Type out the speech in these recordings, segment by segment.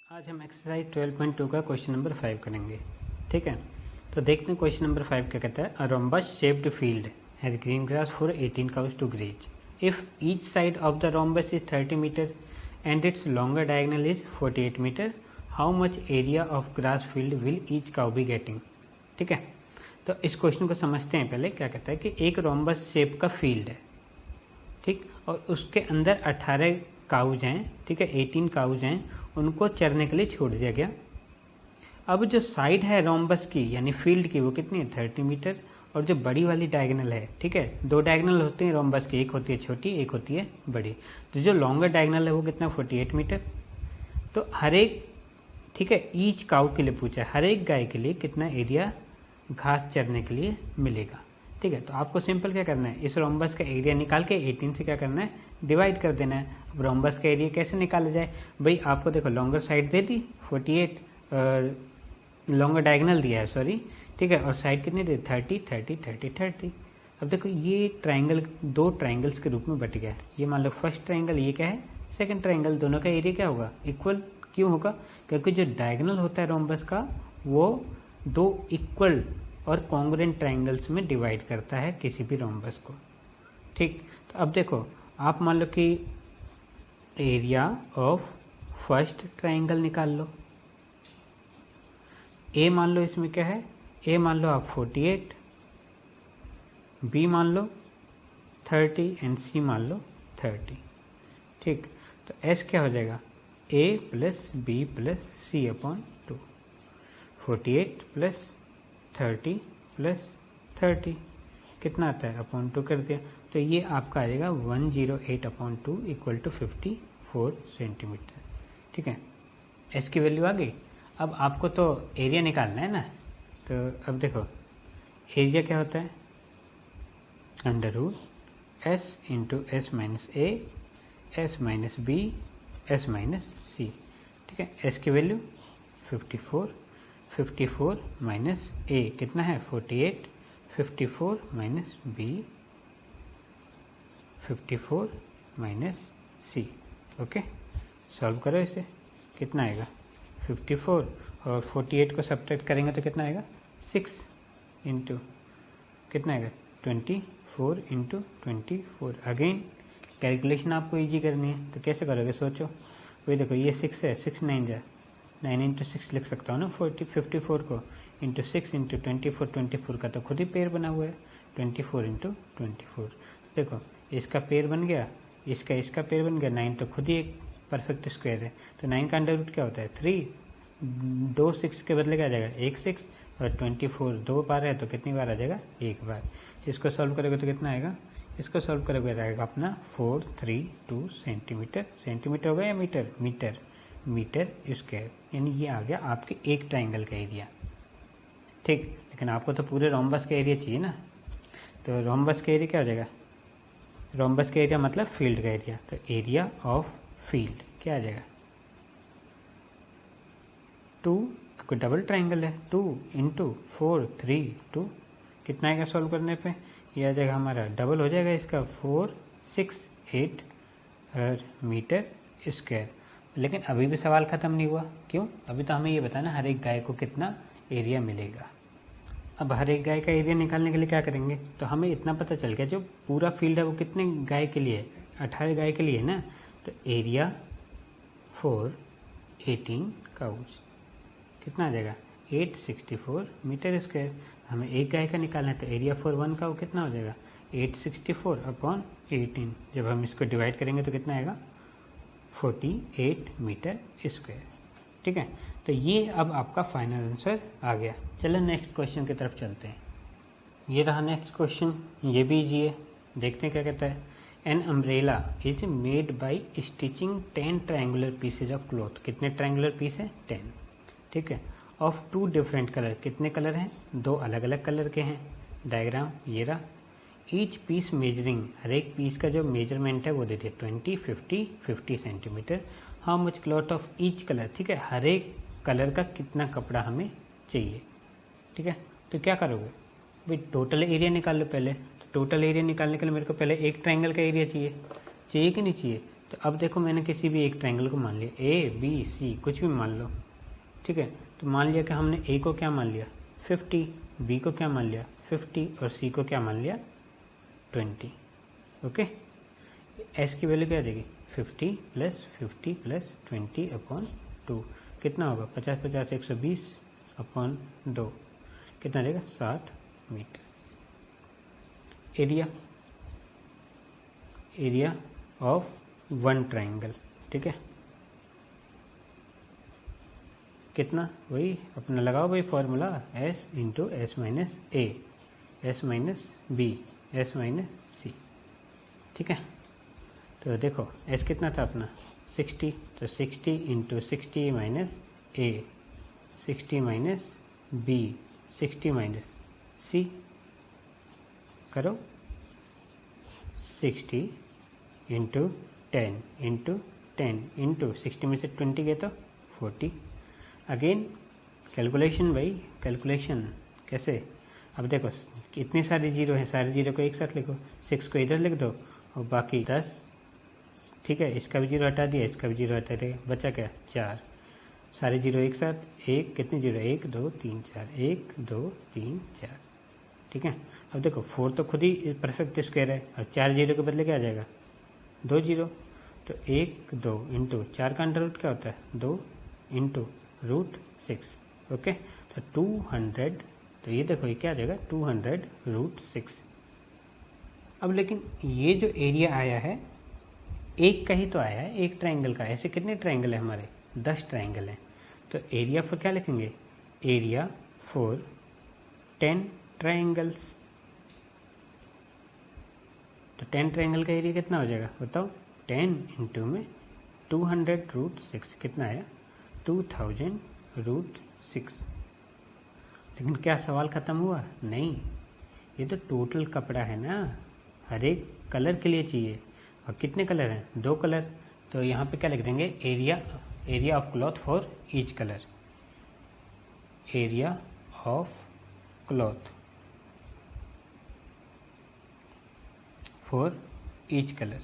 आज हम एक्सरसाइज 12.2 का क्वेश्चन नंबर 5 करेंगे। ठीक है, तो देखते हैं क्वेश्चन नंबर 5 क्या कहता है। A rhombus shaped field has green grass for 18 cows to graze. If each side of the rhombus is 30 metre and its longer diagonal is 48 metre, how much area of grass field will each cow be getting. ठीक है, तो इस question को समझते हैं। पहले क्या कहता है कि एक रोम्बस शेप का फील्ड है, ठीक, और उसके अंदर 18 काउज हैं, ठीक है, 18 काउज हैं, उनको चरने के लिए छोड़ दिया गया। अब जो साइड है रोम्बस की यानी फील्ड की वो कितनी है, 30 मीटर, और जो बड़ी वाली डायगोनल है, ठीक है, दो डायगोनल होती हैं रोम्बस की, एक होती है छोटी एक होती है बड़ी, तो जो लॉन्गर डायगोनल है वो कितना 48 मीटर। तो हर एक, ठीक है, ईच काउ के लिए पूछा है, हर एक गाय के लिए कितना एरिया घास चरने के लिए मिलेगा। ठीक है, तो आपको सिंपल क्या करना है, इस रोम्बस का एरिया निकाल के 18 से क्या करना है, डिवाइड कर देना है। अब रोम्बस का एरिया कैसे निकाला जाए भाई, आपको देखो लॉन्गर साइड दे दी 48 और लॉन्गर डायगोनल दिया है, सॉरी, ठीक है, और साइड कितनी दी 30 30 30 30। अब देखो ये ट्राइंगल दो ट्राइंगल्स के रूप में बट गया है। ये मान लो फर्स्ट ट्राइंगल, ये क्या है सेकंड ट्राइंगल, दोनों का एरिया क्या होगा, इक्वल। क्यों होगा, क्योंकि जो डायगोनल होता है रोम्बस का वो दो इक्वल और कॉन्ग्रुएंट ट्राइंगल्स में डिवाइड करता है किसी भी रोम्बस को। ठीक, तो अब देखो आप मान लो कि एरिया ऑफ फर्स्ट ट्राइंगल निकाल लो। ए मान लो इसमें क्या है, ए मान लो आप 48, बी मान लो 30 एंड सी मान लो 30। ठीक, तो एस क्या हो जाएगा, ए प्लस बी प्लस सी अपॉन 2, 48 प्लस 30 प्लस 30 कितना आता है, अपॉन 2 कर दिया, तो ये आपका आ जाएगा 108/2 इक्वल टू 54 सेंटीमीटर। ठीक है, एस की वैल्यू आ गई। अब आपको तो एरिया निकालना है ना, तो अब देखो एरिया क्या होता है, under root S into S minus A S minus B S minus C. ठीक है, एस की वैल्यू 54 माइनस ए कितना है 48, 54 माइनस बी 54 माइनस सी। ओके, सॉल्व करो इसे, कितना आएगा 54 और 48 को सब्ट्रैक्ट करेंगे तो कितना आएगा 6 इंटू कितना आएगा 24 इंटू 24। अगेन कैलकुलेशन आपको इजी करनी है, तो कैसे करोगे सोचो। वही देखो ये 6 है, 6 9 जा 9 इंटू 6 लिख सकता हूँ ना 54 को, इंटू 6 इंटू 24 का तो खुद ही पेयर बना हुआ है 24 इंटू 24। देखो इसका पेयर बन गया, इसका पेयर बन गया 9, तो खुद ही एक परफेक्ट स्क्वायर है। तो 9 का अंडर रूट क्या होता है 3, 2 6 के बदले क्या आ जाएगा 1 6, और 24 2 बार है तो कितनी बार आ जाएगा, एक बार। इसको सॉल्व करोगे तो कितना आएगा, इसको सॉल्व करोगे आएगा अपना 432 सेंटीमीटर। सेंटीमीटर हो गया या मीटर, मीटर स्क्वायर, यानी ये आ गया आपके एक ट्राइंगल का एरिया। ठीक, लेकिन आपको तो पूरे रोम्बस का एरिया चाहिए ना, तो रोम्बस का एरिया क्या हो जाएगा, रोम्बस का एरिया मतलब फील्ड का एरिया, तो एरिया ऑफ फील्ड क्या आ जाएगा 2, कोई डबल ट्राइंगल है 2 इंटू 4 3 2, कितना आएगा सॉल्व करने पे, ये आ जाएगा हमारा डबल हो जाएगा इसका 468 मीटर स्क्वायर। लेकिन अभी भी सवाल ख़त्म नहीं हुआ, क्यों, अभी तो हमें ये बताना हर एक गाय को कितना एरिया मिलेगा। अब हर एक गाय का एरिया निकालने के लिए क्या करेंगे, तो हमें इतना पता चल गया जो पूरा फील्ड है वो कितने गाय के लिए है, 18 गाय के लिए है ना, तो एरिया फॉर 18 काउज कितना आ जाएगा 864 मीटर स्क्वायर। हमें एक गाय का निकालना है, तो एरिया फॉर 1 काउ कितना हो जाएगा 864 अपॉन 18, जब हम इसको डिवाइड करेंगे तो कितना आएगा 48 मीटर स्क्वायर। ठीक है, तो ये अब आपका फाइनल आंसर आ गया। चलो नेक्स्ट क्वेश्चन की तरफ चलते हैं। ये रहा नेक्स्ट क्वेश्चन, ये भी इजी है, देखते हैं क्या कहता है। An umbrella is made by stitching 10 triangular pieces of cloth. कितने ट्रायंगुलर पीस है 10, ठीक है, ऑफ 2 डिफरेंट कलर, कितने कलर हैं, 2 अलग अलग कलर के हैं। डायग्राम ये रहा। ईच पीस मेजरिंग, हर एक पीस का जो मेजरमेंट है वो दे दिया 20 50 50 centimetre. How much cloth of each colour, ठीक है, हर एक कलर का कितना कपड़ा हमें चाहिए। ठीक है, तो क्या करोगे भाई, टोटल एरिया निकाल लो पहले। तो टोटल एरिया निकालने के लिए मेरे को पहले एक ट्रायंगल का एरिया चाहिए कि नहीं चाहिए, तो अब देखो मैंने किसी भी एक ट्रायंगल को मान लिया, ए बी सी कुछ भी मान लो, ठीक है। तो मान लिया कि हमने ए को क्या मान लिया 50, बी को क्या मान लिया 50 और सी को क्या मान लिया 20। ओके, एस की वैल्यू क्या आ जाएगी 50 + 20/2 कितना होगा 50 50 120/2 कितना देगा 60 metre. Area of one triangle, ठीक है, कितना, वही अपना लगाओ भाई formula S × S - A, S - B, S - C, ठीक है। तो देखो S कितना था अपना 60, तो 60 × 60 - A, 60 - B, 60 - C करो, 60 × 10 × 10 × 60 में से 20 गए तो 40। अगेन कैलकुलेशन भाई, कैलकुलेशन कैसे, अब देखो इतने सारे जीरो हैं, सारे जीरो को एक साथ लिखो, 6 को इधर लिख दो और बाकी 10, ठीक है, इसका भी जीरो हटा दिया, इसका भी जीरो हटा दिया, बचा क्या 4, सारे जीरो एक साथ, एक कितने जीरो 1 2 3 4, 1 2 3 4, ठीक है। अब देखो 4 तो खुद ही परफेक्ट स्क्वायर है और 4 जीरो के बदले क्या आ जाएगा 2 जीरो, तो 1 2 × 4 का अंडर रूट क्या होता है 2 × √6, ओके। तो 200, तो ये देखो ये क्या आ जाएगा 200√6। अब लेकिन ये जो एरिया आया है एक का ही तो आया है, एक ट्रायंगल का, ऐसे कितने ट्रायंगल है हमारे 10 ट्रायंगल हैं, तो एरिया फॉर क्या लिखेंगे, एरिया फॉर 10 ट्रायंगल्स। तो 10 ट्रायंगल का एरिया कितना हो जाएगा बताओ, 10 × में 200√6 कितना आया 2000√6। लेकिन क्या सवाल ख़त्म हुआ, नहीं, ये तो टोटल कपड़ा है ना, हर एक कलर के लिए चाहिए, और कितने कलर हैं 2 कलर, तो यहाँ पे क्या लिख देंगे area of cloth for each colour, area of cloth for each colour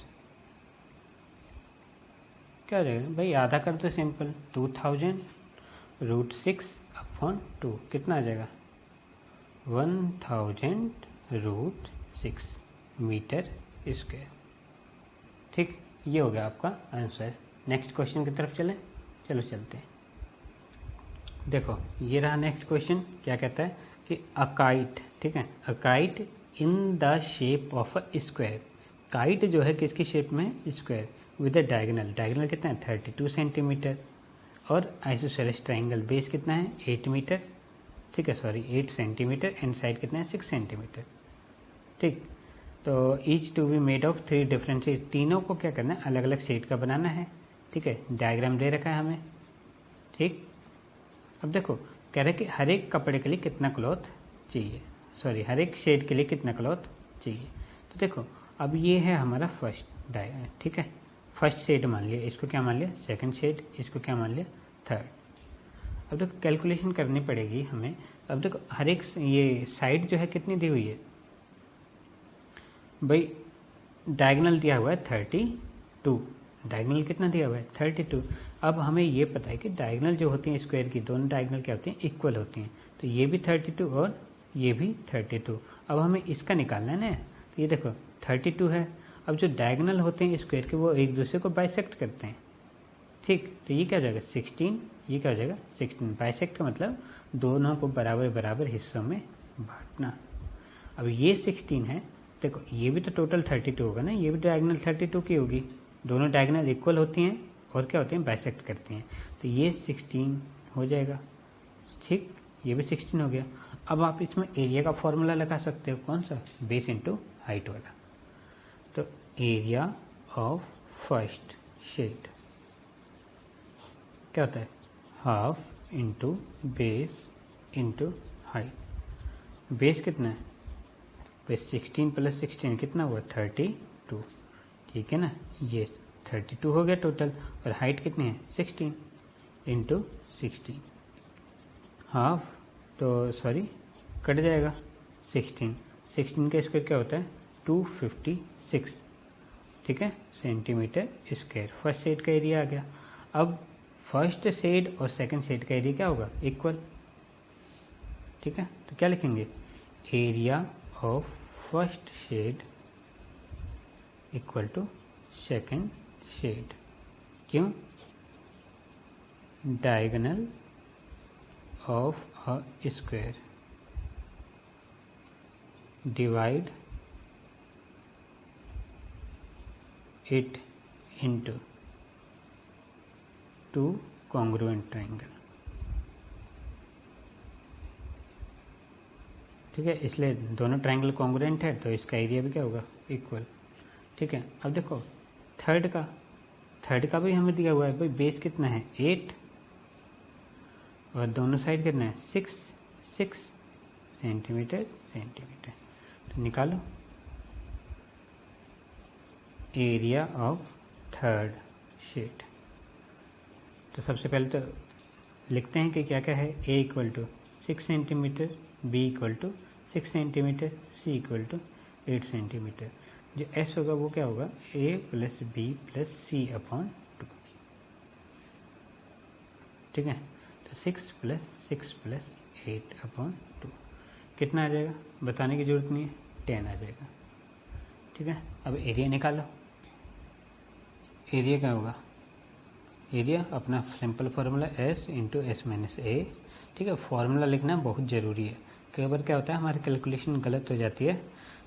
क्या हो जाएगा भाई, आधा कर दो सिंपल, 2000√6/2 कितना आ जाएगा 1000√6 मीटर स्क्वायर, ठीक। ये हो गया आपका आंसर। नेक्स्ट क्वेश्चन की तरफ चलें, चलो चलते हैं। देखो ये रहा नेक्स्ट क्वेश्चन, क्या कहता है कि अ काइट, ठीक है, a kite in the shape of a square, kite जो है किसकी शेप में square, with a diagonal, diagonal कितना है 32 सेंटीमीटर, और आइसोसेलेस ट्राइंगल बेस कितना है 8 मीटर, ठीक है, सॉरी 8 सेंटीमीटर, एंड साइड कितना है 6 सेंटीमीटर, ठीक। तो each to be made of 3 different shade, तीनों को क्या करना है अलग अलग शेड का बनाना है, ठीक है, डायग्राम दे रखा है हमें, ठीक। अब देखो कह रहे हैं कि हर एक कपड़े के लिए कितना क्लॉथ चाहिए, सॉरी हर एक शेड के लिए कितना क्लॉथ चाहिए। तो देखो अब ये है हमारा फर्स्ट ठीक है, फर्स्ट शेड मान लिया, इसको क्या मान लिया सेकंड शेड, इसको क्या मान लिया थर्ड। अब देखो कैलकुलेशन करनी पड़ेगी हमें। अब देखो हर एक ये साइड जो है कितनी दी हुई है भाई, डायगोनल दिया हुआ है 32, डायगोनल कितना दिया हुआ है 32। अब हमें ये पता है कि डायगोनल जो होती हैं स्क्वायर की, दोनों डायगोनल क्या होती हैं इक्वल होती हैं, तो ये भी 32 और ये भी 32। अब हमें इसका निकालना है ना, तो ये देखो 32 है, अब जो डायगोनल होते हैं स्क्वायर के वो एक दूसरे को बाइसेक्ट करते हैं, ठीक। तो ये क्या हो जाएगा 16, ये क्या हो जाएगा 16, बाइसेक्ट का मतलब दोनों को बराबर बराबर हिस्सों में बांटना। अब ये 16 है, देखो ये भी तो टोटल 32 होगा ना, ये भी डायगोनल 32 की होगी, दोनों डायगोनल इक्वल होती हैं और क्या होती हैं बाइसेक्ट करती हैं, तो ये 16 हो जाएगा, ठीक, ये भी 16 हो गया। अब आप इसमें एरिया का फॉर्मूला लगा सकते हो, कौन सा, बेस इंटू हाइट वाला। तो एरिया ऑफ फर्स्ट शेड क्या होता है half into base into height, base कितना है बेस 16 + 16 कितना हुआ 32, ठीक है ना, ये 32 हो गया टोटल, और हाइट कितनी है 16 इंटू 16, हाफ तो सॉरी कट जाएगा 16 का स्क्वायर क्या होता है 256, ठीक है, सेंटीमीटर स्क्वायर। फर्स्ट सेट का एरिया आ गया। अब फर्स्ट सेट और सेकंड सेट का एरिया क्या होगा, इक्वल। ठीक है, तो क्या लिखेंगे, area of first shade equal to second shade. क्यों, diagonal of a square divide it into two congruent triangle. ठीक है, इसलिए दोनों ट्राइंगल कॉन्ग्रुएंट है तो इसका एरिया भी क्या होगा, इक्वल। ठीक है, अब देखो थर्ड का भी हमें दिया हुआ है भाई, बेस कितना है 8 और दोनों साइड कितना है 6 सेंटीमीटर। तो निकालो एरिया ऑफ थर्ड शेड। तो सबसे पहले तो लिखते हैं कि क्या क्या है, a equal to 6 centimetre, b equal to 6 centimetre, c equal to 8 centimetre. जो s होगा वो क्या होगा, a plus b plus c upon 2। ठीक है, तो 6 प्लस 8 अपॉन 2 कितना आ जाएगा, बताने की ज़रूरत नहीं है, 10 आ जाएगा। ठीक है, अब एरिया निकालो। एरिया क्या होगा, एरिया अपना simple formula s into S minus A. ठीक है, फार्मूला लिखना बहुत ज़रूरी है। कई बार क्या होता है हमारी कैलकुलेशन गलत हो जाती है,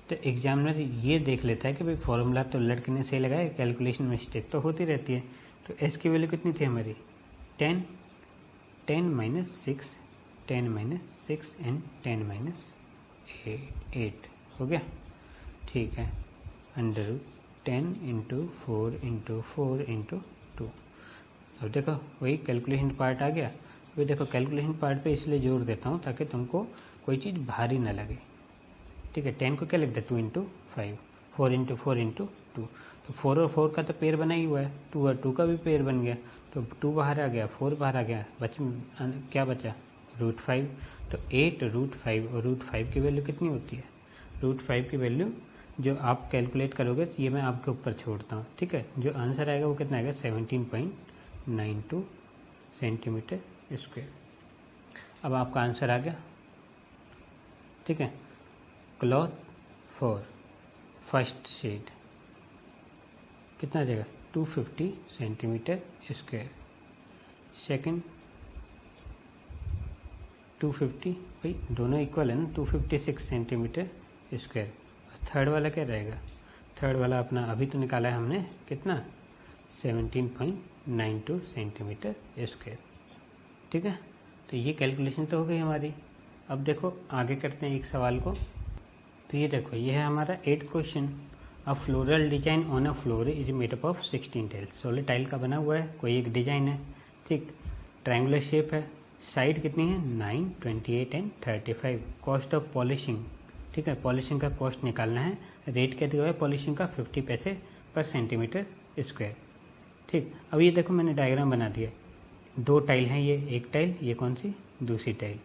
तो एग्जामिनर ये देख लेता है कि भाई फार्मूला तो लड़के ने सही लगाया, कैलकुलेशन मिस्टेक तो होती रहती है। तो s की वैल्यू कितनी थी हमारी 10 माइनस 6 एंड 10 माइनस 8 हो गया। ठीक है, अंडर 10 इंटू 4 इंटू 2। अब देखो वही कैलकुलेशन पार्ट आ गया। अभी देखो कैलकुलेशन पार्ट पे इसलिए जोर देता हूँ ताकि तुमको कोई चीज़ भारी ना लगे। ठीक है, 10 को क्या लिखते हैं 2 इंटू 5, 4 इंटू 2। तो 4 और 4 का तो पेयर बना ही हुआ है, 2 और 2 का भी पेयर बन गया। तो 2 बाहर आ गया, 4 बाहर आ गया, क्या बचा √5। तो 8 √5 और √5 की वैल्यू कितनी होती है, √5 की वैल्यू जो आप कैलकुलेट करोगे तो ये मैं आपके ऊपर छोड़ता हूँ। ठीक है, जो आंसर आएगा वो कितना आएगा 17.92 सेंटीमीटर स्क्वायर। अब आपका आंसर आ गया। ठीक है, क्लॉथ फॉर फर्स्ट शेड कितना आ जाएगा 250 सेंटीमीटर स्क्वायर, सेकंड 250, भाई दोनों इक्वल है ना, 256 सेंटीमीटर स्क्वायर। थर्ड वाला क्या रहेगा, थर्ड वाला अपना अभी तो निकाला है हमने कितना 17.92 सेंटीमीटर स्क्वायर। ठीक है, तो ये कैलकुलेशन तो हो गई हमारी। अब देखो आगे करते हैं एक सवाल को। तो ये देखो ये है हमारा 8th question. A floral design on a floor is made up of 16 tiles. 16 tile का बना हुआ है, कोई एक डिजाइन है। ठीक, ट्रायंगुलर शेप है, साइड कितनी है 9, 28 एंड 35। कॉस्ट ऑफ पॉलिशिंग, ठीक है, पॉलिशिंग का कॉस्ट निकालना है। रेट क्या दिया हुआ है पॉलिशिंग का 50 पैसे पर सेंटीमीटर स्क्वायर। ठीक, अब ये देखो मैंने डायग्राम बना दिया, 2 टाइल हैं, ये एक टाइल, ये कौन सी दूसरी टाइल।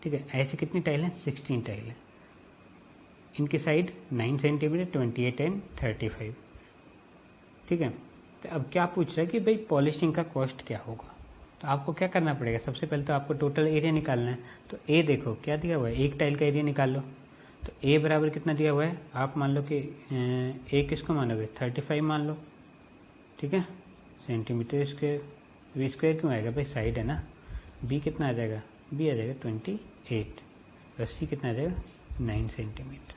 ठीक है, ऐसे कितनी टाइल हैं 16 टाइल है। इनकी साइड 9 सेंटीमीटर, 28 एंड 35। ठीक है, तो अब क्या पूछ रहा है कि भाई पॉलिशिंग का कॉस्ट क्या होगा। तो आपको क्या करना पड़ेगा, सबसे पहले तो आपको टोटल एरिया निकालना है। तो ए देखो क्या दिया हुआ है, एक टाइल का एरिया निकाल लो। तो ए बराबर कितना दिया हुआ है, आप मान लो कि ए किसको मानोगे 35 मान लो। ठीक है, सेंटीमीटर स्क्वायर, वी स्क्वायर क्यों आएगा भाई, साइड है ना। बी कितना आ जाएगा, बी आ जाएगा 28 और सी कितना आ जाएगा 9 सेंटीमीटर।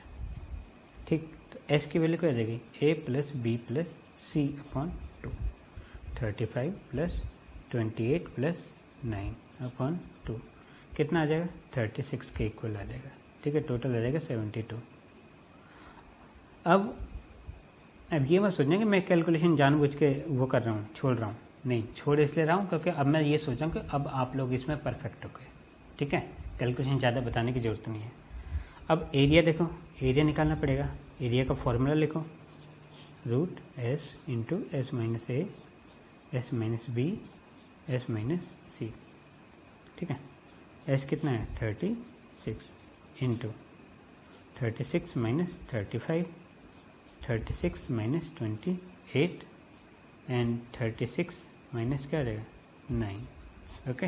ठीक, तो एस की वैल्यू क्या आ जाएगी, ए प्लस बी प्लस सी अपॉन 2, 35 प्लस 28 प्लस 9 अपॉन 2 कितना आ जाएगा 36 के इक्वल आ जाएगा। ठीक है, टोटल आ जाएगा 72। अब ये मत सोचना कि मैं कैलकुलेशन जानबूझ के वो कर रहा हूँ, छोड़ रहा हूँ, नहीं छोड़ इसलिए रहा हूँ क्योंकि अब मैं ये सोचा कि अब आप लोग इसमें परफेक्ट हो गए। ठीक है, कैलकुलेशन ज़्यादा बताने की ज़रूरत नहीं है। अब एरिया देखो, एरिया निकालना पड़ेगा। एरिया का फॉर्मूला लिखो, √s into S minus A S minus B S minus C. ठीक है, एस कितना है 36 into 36 minus 35, 36 minus 28 and 36 minus क्या आ जाएगा 9। ओके,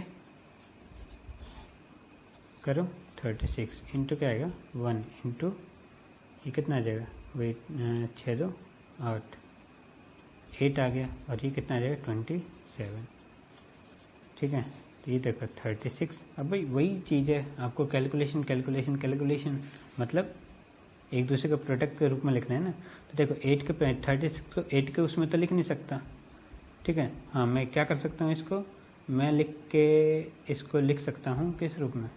करो 36 इंटू क्या आएगा 1 इंटू ये कितना आ जाएगा, वही 6 2 8 8 आ गया, और ये कितना आ जाएगा 27। ठीक है, तो ये देखो 36। अब भाई वही चीज़ है, आपको कैलकुलेशन मतलब एक दूसरे का प्रोडक्ट के रूप में लिखना है ना। तो देखो 8 के 36 को 8 के उसमें तो लिख नहीं सकता। ठीक है, हाँ मैं क्या कर सकता हूँ, इसको मैं इसको लिख सकता हूँ किस रूप में।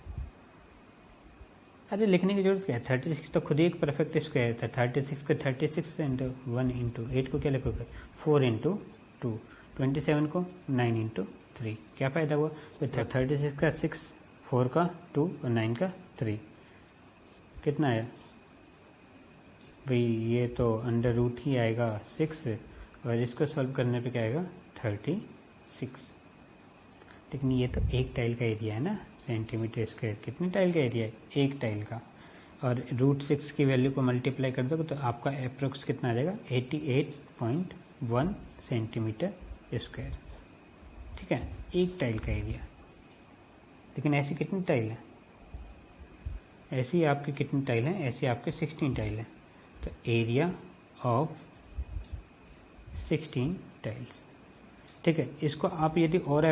अरे लिखने की जरूरत क्या है, 36 तो खुद ही एक परफेक्ट स्क्वायर था। 36 को 36 इंटू 1 इंटू 8 को क्या लिखोगे 4 इंटू 2, 27 को 9 इंटू 3। क्या फ़ायदा हुआ, तो 36 का 6, 4 का 2 और 9 का 3 कितना आया भाई, ये तो अंडर रूट ही आएगा 6, और इसको सॉल्व करने पे क्या आएगा 36। लेकिन ये तो एक टाइल का एरिया है ना, सेंटीमीटर स्क्वायर। कितनी टाइल का एरिया है, एक टाइल का, और √6 की वैल्यू को मल्टीप्लाई कर दोगे तो आपका अप्रोक्स कितना आ जाएगा 88.1 सेंटीमीटर स्क्वायर। ठीक है, एक टाइल का एरिया। लेकिन ऐसी कितनी टाइल है, ऐसी आपकी कितनी टाइल है, ऐसी आपके 16 टाइल है। तो एरिया ऑफ 16 टाइल्स। ठीक है, इसको आप यदि और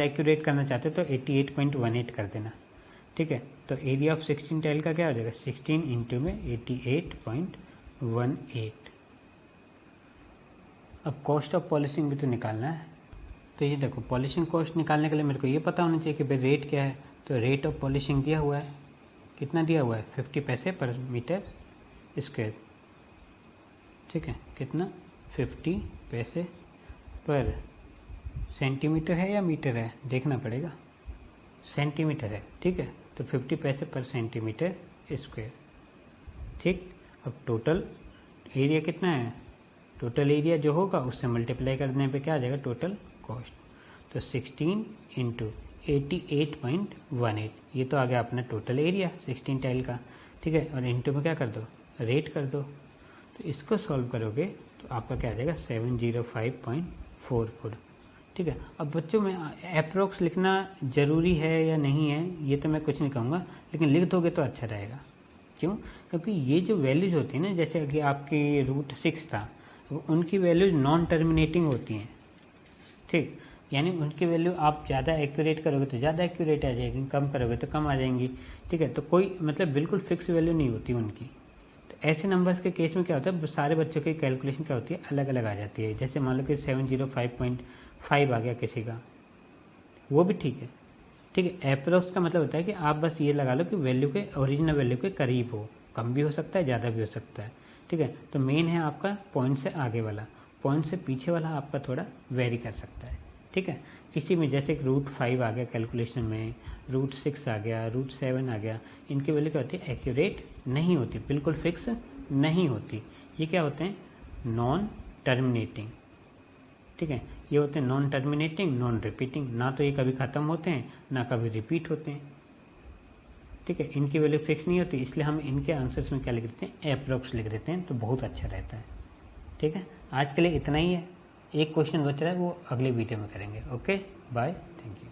एक्यूरेट करना चाहते हो तो 88.18 कर देना। ठीक है, तो एरिया ऑफ 16 टाइल का क्या हो जाएगा 16 इंटू में 88.18। अब कॉस्ट ऑफ पॉलिशिंग भी तो निकालना है। तो ये देखो, पॉलिशिंग कॉस्ट निकालने के लिए मेरे को ये पता होना चाहिए कि भाई रेट क्या है। तो रेट ऑफ पॉलिशिंग दिया हुआ है, कितना दिया हुआ है 50 पैसे पर मीटर स्क्वायर। ठीक है, कितना 50 पैसे पर सेंटीमीटर है या मीटर है, देखना पड़ेगा। सेंटीमीटर है, ठीक है, तो 50 पैसे पर सेंटीमीटर स्क्वायर। ठीक, अब टोटल एरिया कितना है, टोटल एरिया जो होगा उससे मल्टीप्लाई करने पे क्या आ जाएगा टोटल कॉस्ट। तो 16 इंटू 88.18, ये तो आ गया अपना टोटल एरिया 16 टाइल का। ठीक है, और इंटू में क्या कर दो, रेट कर दो। तो इसको सॉल्व करोगे तो आपका क्या आ जाएगा 705.44। ठीक है, अब बच्चों में अप्रोक्स लिखना ज़रूरी है या नहीं है ये तो मैं कुछ नहीं कहूँगा, लेकिन लिख दोगे तो अच्छा रहेगा। क्यों, क्योंकि ये जो वैल्यूज़ होती है ना, जैसे कि आपकी √6 था, उनकी वैल्यूज़ नॉन टर्मिनेटिंग होती हैं। ठीक, यानी उनकी वैल्यू आप ज़्यादा एक्यूरेट करोगे तो ज़्यादा एक्यूरेट आ जाएगी, कम करोगे तो कम आ जाएंगी। ठीक है, तो कोई मतलब बिल्कुल फिक्स वैल्यू नहीं होती उनकी। तो ऐसे नंबर्स के केस में क्या होता है, सारे बच्चों की कैलकुलेशन क्या होती है, अलग अलग आ जाती है। जैसे मान लो कि 705.5 आ गया किसी का, वो भी ठीक है। ठीक है, अप्रोक्स का मतलब होता है कि आप बस ये लगा लो कि वैल्यू के ओरिजिनल वैल्यू के करीब हो, कम भी हो सकता है ज़्यादा भी हो सकता है। ठीक है, तो मेन है आपका पॉइंट से आगे वाला, पॉइंट से पीछे वाला आपका थोड़ा वेरी कर सकता है। ठीक है, किसी में जैसे √5 आ गया कैलकुलेशन में, √6 आ गया, √7 आ गया, इनकी वैल्यू क्या होती है, एक्यूरेट नहीं होती, बिल्कुल फिक्स नहीं होती। ये क्या होते हैं, नॉन टर्मिनेटिंग। ठीक है, ये होते हैं नॉन टर्मिनेटिंग, नॉन रिपीटिंग, ना तो ये कभी ख़त्म होते हैं ना कभी रिपीट होते हैं। ठीक है, इनकी वैल्यू फिक्स नहीं होती, इसलिए हम इनके आंसर्स में क्या लिख देते हैं, अप्रोक्स लिख देते हैं, तो बहुत अच्छा रहता है। ठीक है, आज के लिए इतना ही है। एक क्वेश्चन बच रहा है, वो अगले वीडियो में करेंगे। Okay, bye, thank you.